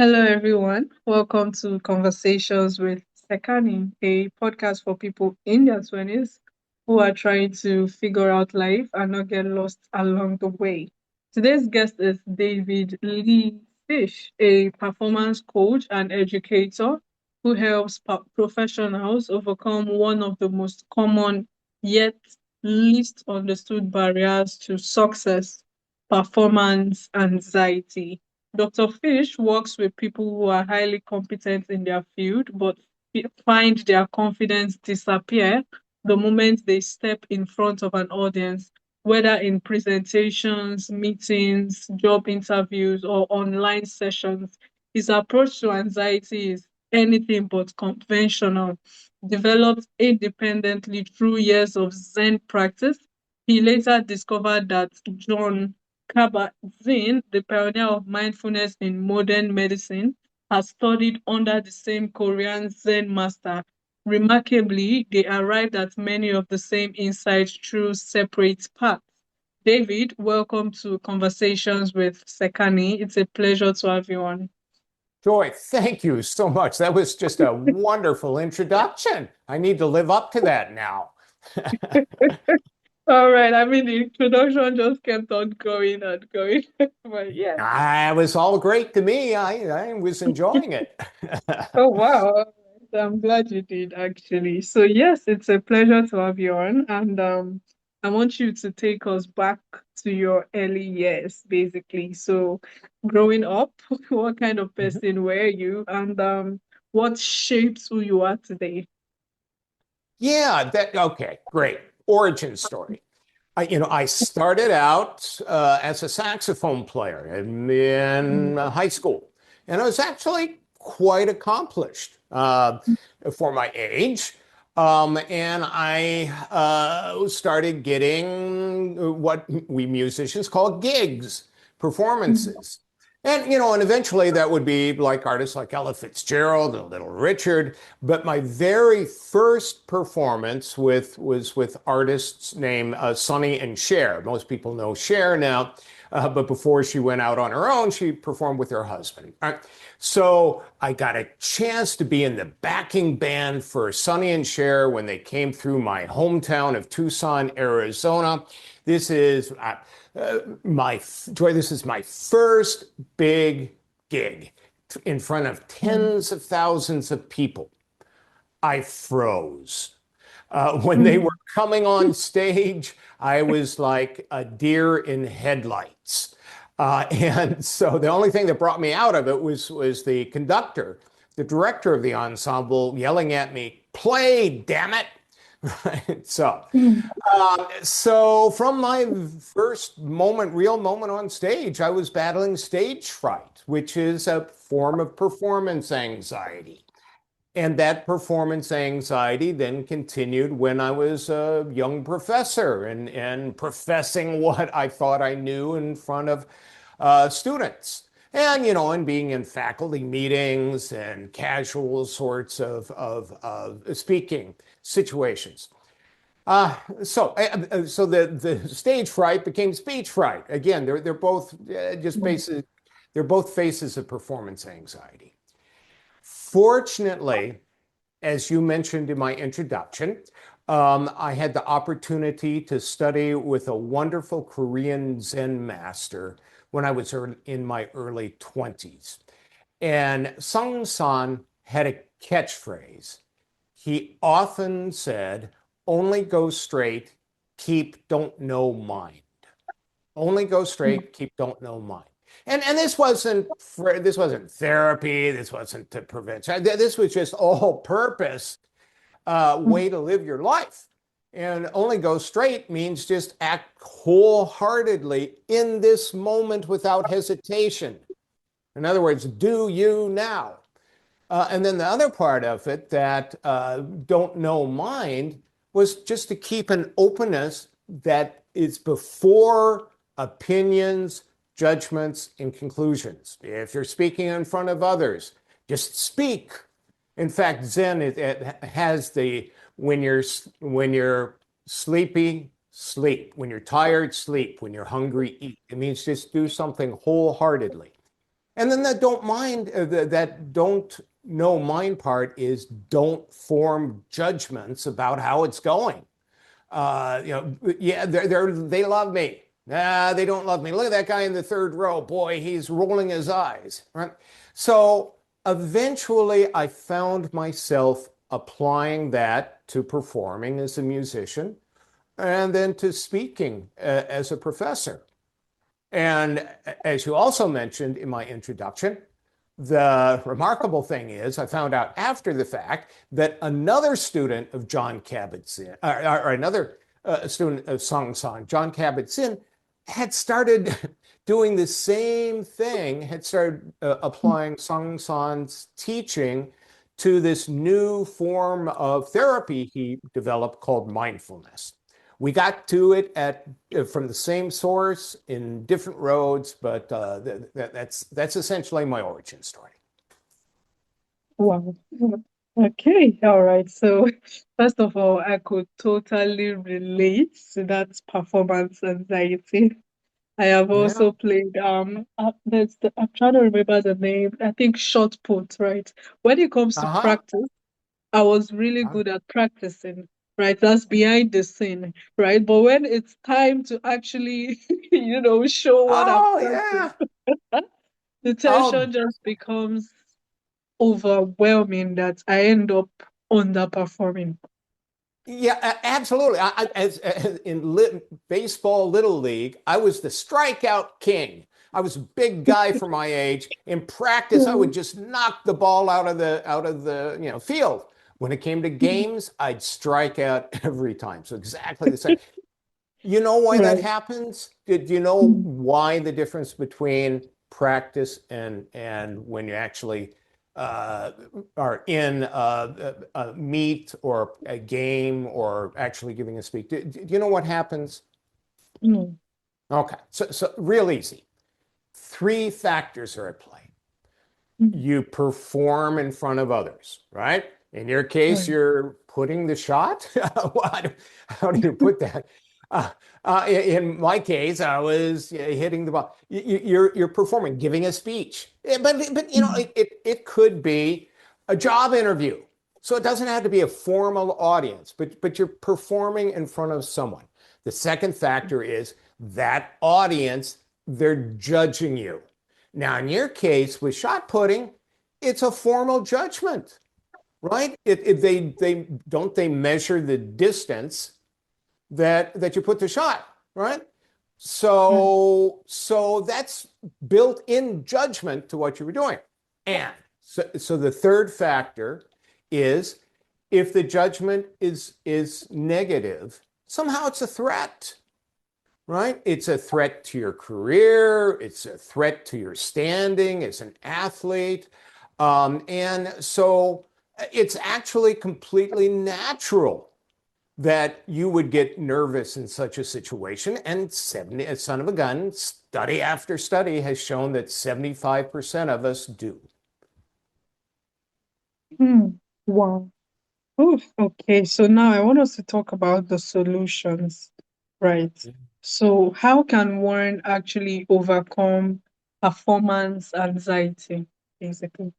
Hello, everyone. Welcome to Conversations with Sekani, a podcast for people in their 20s who are trying to figure out life and not get lost along the way. Today's guest is David Lee Fish, a performance coach and educator who helps professionals overcome one of the most common yet least understood barriers to success: performance anxiety. Dr. Fish works with people who are highly competent in their field but find their confidence disappear the moment they step in front of an audience, whether in presentations, meetings, job interviews, or online sessions. His approach to anxiety is anything but conventional. Developed independently through years of Zen practice, he later discovered that Jon Kabat-Zinn, the pioneer of mindfulness in modern medicine, has studied under the same Korean Zen master. Remarkably, they arrived at many of the same insights through separate paths. David, welcome to Conversations with Sekani. It's a pleasure to have you on. Joy, thank you so much. That was just a wonderful introduction. I need to live up to that now. All right. I mean, the introduction just kept on going and going. But yeah. It was all great to me. I was enjoying it. Oh, wow. I'm glad you did, actually. So, yes, it's a pleasure to have you on. And I want you to take us back to your early years, basically. So, growing up, what kind of person were you? And what shapes who you are today? Yeah, okay, great. Origin story. I started out as a saxophone player in high school, and I was actually quite accomplished for my age. And I started getting what we musicians call gigs, Mhm. performances. And eventually that would be like artists like Ella Fitzgerald and Little Richard. But my very first performance was with artists named Sonny and Cher. Most people know Cher now, but before she went out on her own, she performed with her husband. All right. So I got a chance to be in the backing band for Sonny and Cher when they came through my hometown of Tucson, Arizona. This is this is my first big gig in front of tens of thousands of people. I froze. When they were Mhm. coming on stage, I was like a deer in headlights. And so the only thing that brought me out of it was the conductor, the director of the ensemble, yelling at me, "Play, damn it!" Right? Mhm. So from my first moment, real moment on stage, I was battling stage fright, which is a form of performance anxiety. And that performance anxiety then continued when I was a young professor and professing what I thought I knew in front of students. And being in faculty meetings and casual sorts of speaking situations. So the stage fright became speech fright. Again, they're both just bases. They're both faces of performance anxiety. Fortunately, as you mentioned in my introduction, I had the opportunity to study with a wonderful Korean Zen master when I was in my early 20s. And Sung San had a catchphrase. He often said, only go straight, keep don't know mind. Only go straight, keep don't know mind. And this wasn't therapy, this wasn't to prevent. This was just all purpose way to live your life. And only go straight means just act wholeheartedly in this moment without hesitation. In other words, do you now. And then the other part of it that don't know mind was just to keep an openness that is before opinions, judgments, and conclusions. If you're speaking in front of others, just speak. In fact, Zen it has the when you're sleepy, sleep. When you're tired, sleep. When you're hungry, eat. It means just do something wholeheartedly. And then that don't mind, that don't know mind part is don't form judgments about how it's going. Yeah, they love me. Nah, they don't love me. Look at that guy in the third row. Boy, he's rolling his eyes, right? So eventually I found myself applying that to performing as a musician and then to speaking as a professor. And as you also mentioned in my introduction, the remarkable thing is, I found out after the fact that another student of Jon Kabat-Zinn, or another student of Song San, Jon Kabat-Zinn, had started doing the same thing, had started applying Song San's teaching to this new form of therapy he developed called mindfulness. We got to it from the same source in different roads, but that's essentially my origin story. Wow. Okay, all right. So, first of all, I could totally relate to that performance anxiety. I have Yeah. also played I'm trying to remember the name. I think shot put, right? When it comes to Uh-huh. practice, I was really good at practicing, right? That's behind the scene, right? But when it's time to actually, show what I've Oh practiced, yeah. the Oh tension just becomes overwhelming that I end up underperforming. yeah, absolutely. As in baseball little league, I was the strikeout king. I was a big guy for my age. In practice, I would Mm. just knock the ball out of the field. When it came to games, I'd strike out every time. So exactly the same. You know why that Right. happens? Do you know Mm. why the difference between practice and when you actually uh, are in a meet or a game or actually giving a speech? Do you know what happens? Mm. Okay, so real easy. Three factors are at play. Mm. You perform in front of others, right? In your case, Right. you're putting the shot. How do you put that? Uh, in my case, I was hitting the ball. You're performing, giving a speech. But Mm. it could be a job interview. So it doesn't have to be a formal audience, but you're performing in front of someone. The second factor is that audience, they're judging you. Now, in your case with shot putting, it's a formal judgment, right? They don't they measure the distance that you put the shot, right? Mm. So that's built in judgment to what you were doing. And so the third factor is if the judgment is negative, somehow it's a threat, right? It's a threat to your career. It's a threat to your standing as an athlete. And so it's actually completely natural that you would get nervous in such a situation. And 70, a son of a gun, study after study has shown that 75% of us do. Mm. Wow. Oh, okay. So now I want us to talk about the solutions, right? So how can one actually overcome performance anxiety, basically?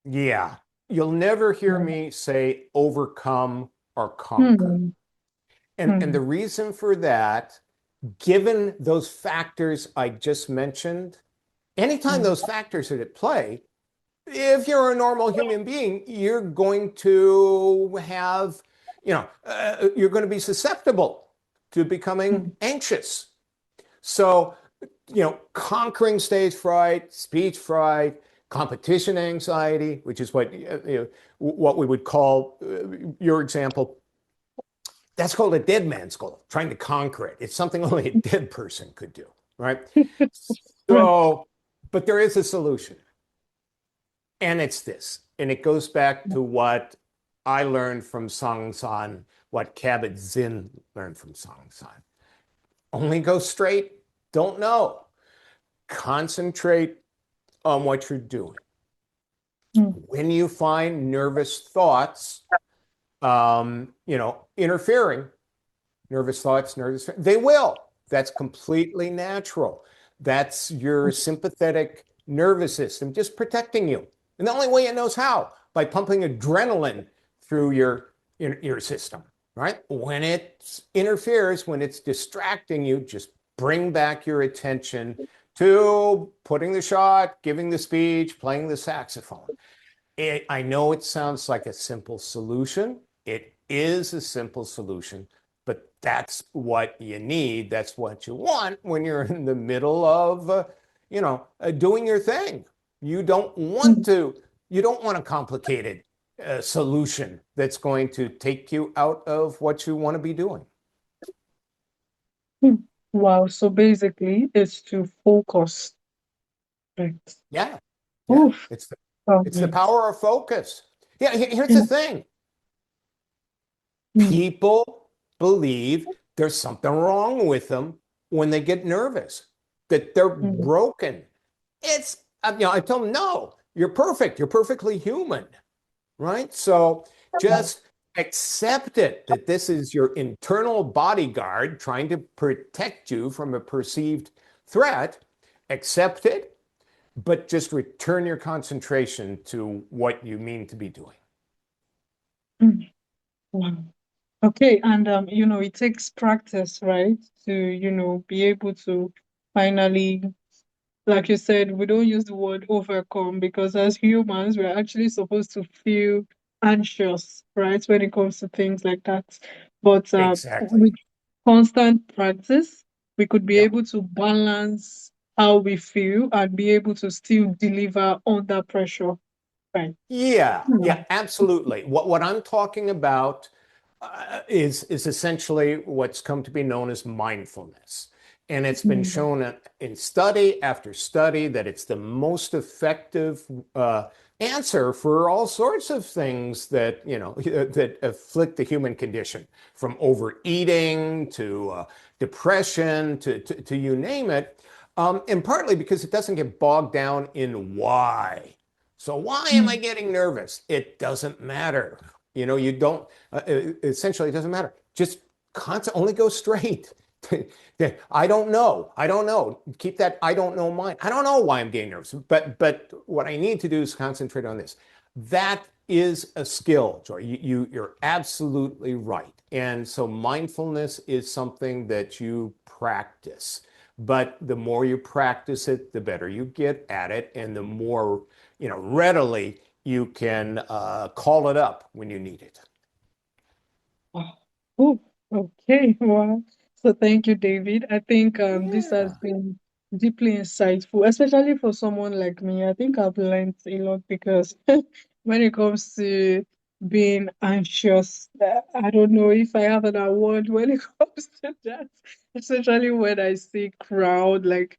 Yeah. You'll never hear Mm. me say overcome or conquer. Hmm. And Hmm. the reason for that, given those factors I just mentioned, anytime Hmm. those factors are at play, if you're a normal human being, you're going to have, you're going to be susceptible to becoming Hmm. anxious. So, conquering stage fright, speech fright, competition anxiety, which is what we would call your example. That's called a dead man's goal, trying to conquer it. It's something only a dead person could do, right? Right. So, but there is a solution. And it's this. And it goes back to what I learned from Song San, what Kabat-Zinn learned from Song San. Only go straight, don't know. Concentrate on what you're doing. Hmm. When you find nervous thoughts, interfering, they will. That's completely natural. That's your sympathetic nervous system just protecting you. And the only way it knows how, by pumping adrenaline through your system, right? When it interferes, when it's distracting you, just bring back your attention to putting the shot, giving the speech, playing the saxophone. I know it sounds like a simple solution. It is a simple solution, but that's what you need. That's what you want when you're in the middle of, doing your thing. You don't want Mm. to, you don't want a complicated solution that's going to take you out of what you want to be doing. Mm. Wow. So basically, it's to focus. Right. Yeah, yeah. Oof. It's the Yes. power of focus. Yeah, here's the Yeah. thing. Mm. People believe there's something wrong with them when they get nervous, that they're Mm. broken. I tell them, no, you're perfect. You're perfectly human, right? So just accept it that this is your internal bodyguard trying to protect you from a perceived threat. Accept it, but just return your concentration to what you mean to be doing. Mm. Wow. Okay, and it takes practice, right? To, be able to finally, like you said, we don't use the word overcome because as humans, we're actually supposed to feel anxious, right? When it comes to things like that. But Exactly. with constant practice, we could be Yeah. able to balance how we feel and be able to still deliver under pressure, right? Yeah, Hmm. yeah, absolutely. What I'm talking about is essentially what's come to be known as mindfulness. And it's been Hmm. shown in study after study that it's the most effective answer for all sorts of things that, that afflict the human condition, from overeating to depression to you name it. And partly because it doesn't get bogged down in why. So why am I Hmm. getting nervous? It doesn't matter. You don't, essentially, it doesn't matter. Just only go straight. I don't know. I don't know. Keep that I don't know mind. I don't know why I'm getting nervous. But what I need to do is concentrate on this. That is a skill, Joy. You're absolutely right. And so mindfulness is something that you practice. But the more you practice it, the better you get at it, and the more readily you can call it up when you need it. Wow. Oh, okay. Wow. So thank you, David. I think this has Yeah. been deeply insightful, especially for someone like me. I think I've learned a lot because when it comes to being anxious, I don't know if I have an award when it comes to that, especially when I see crowd like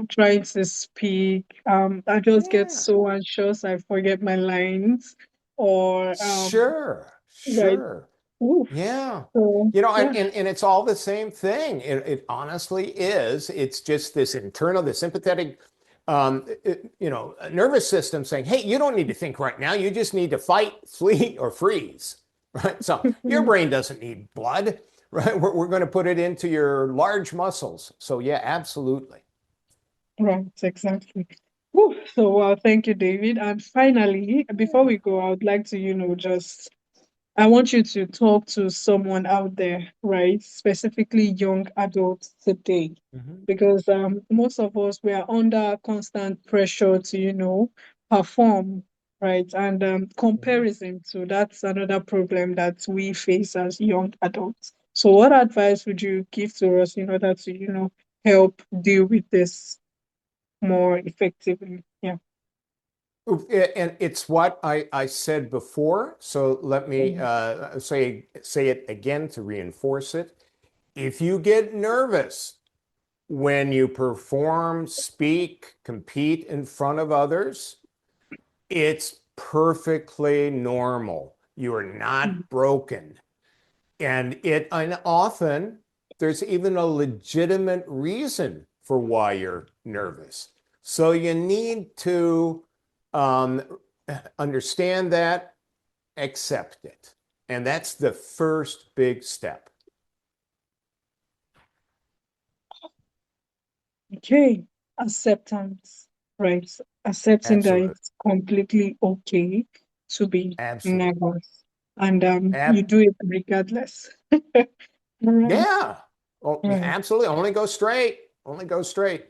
trying to speak. I just get Yeah. so anxious I forget my lines or Sure. right. Sure. Oof. Yeah. So And, yeah. and it's all the same thing. It honestly is. It's just this internal, the sympathetic, nervous system saying, hey, you don't need to think right now. You just need to fight, flee, or freeze. Right. So your brain doesn't need blood, right? We're going to put it into your large muscles. So, yeah, absolutely. Right, exactly. Whew. So, thank you, David. And finally, before Yeah. we go, I would like to, just I want you to talk to someone out there, right? Specifically young adults today. Mhm. Because most of us we are under constant pressure to, perform, right? And Mhm. comparison too. That's another problem that we face as young adults. So what advice would you give to us in order to, help deal with this more effectively? Yeah. And it's what I said before. So let me Mhm. say it again to reinforce it. If you get nervous when you perform, speak, compete in front of others, it's perfectly normal. You are Mhm. not broken. And often there's even a legitimate reason for why you're nervous. So you need to um, understand that, accept it. And that's the first big step. Okay. Acceptance. right? Accepting that Absolutely. it's completely okay to be Absolutely. nervous, and you Ab do it regardless. Right, yeah. Oh, right. absolutely. Only go straight. Only go straight.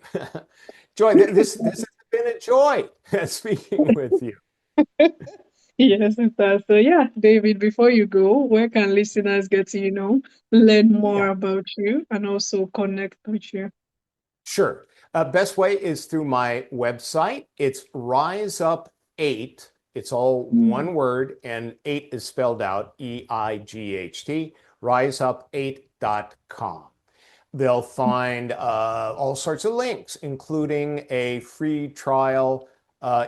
Joy, this has been a joy speaking with you. Yes, it does. So yeah, David, before you go, where can listeners get to, learn more Yeah. about you and also connect with you? Sure. Best way is through my website. It's Rise Up 8. It's all Mm, one word, and 8 is spelled out EIGHT, riseup8.com. They'll find all sorts of links, including a free trial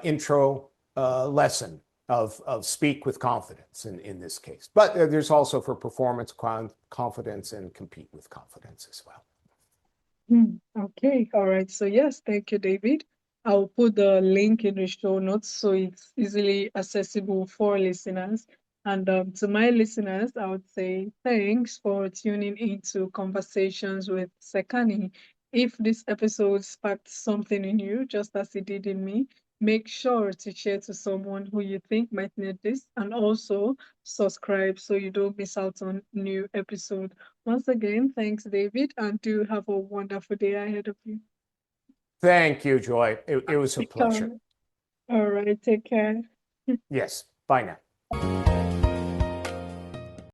intro lesson of speak with confidence in this case. But there's also for performance confidence and compete with confidence as well. Okay, all right. So yes, thank you, David. I'll put the link in the show notes so it's easily accessible for listeners. And to my listeners, I would say thanks for tuning into Conversations with Sekani. If this episode sparked something in you, just as it did in me, make sure to share to someone who you think might need this, and also subscribe so you don't miss out on new episodes. Once again, thanks, David, and do have a wonderful day ahead of you. Thank you, Joy. It was a pleasure. All right, take care. Yes. Bye now.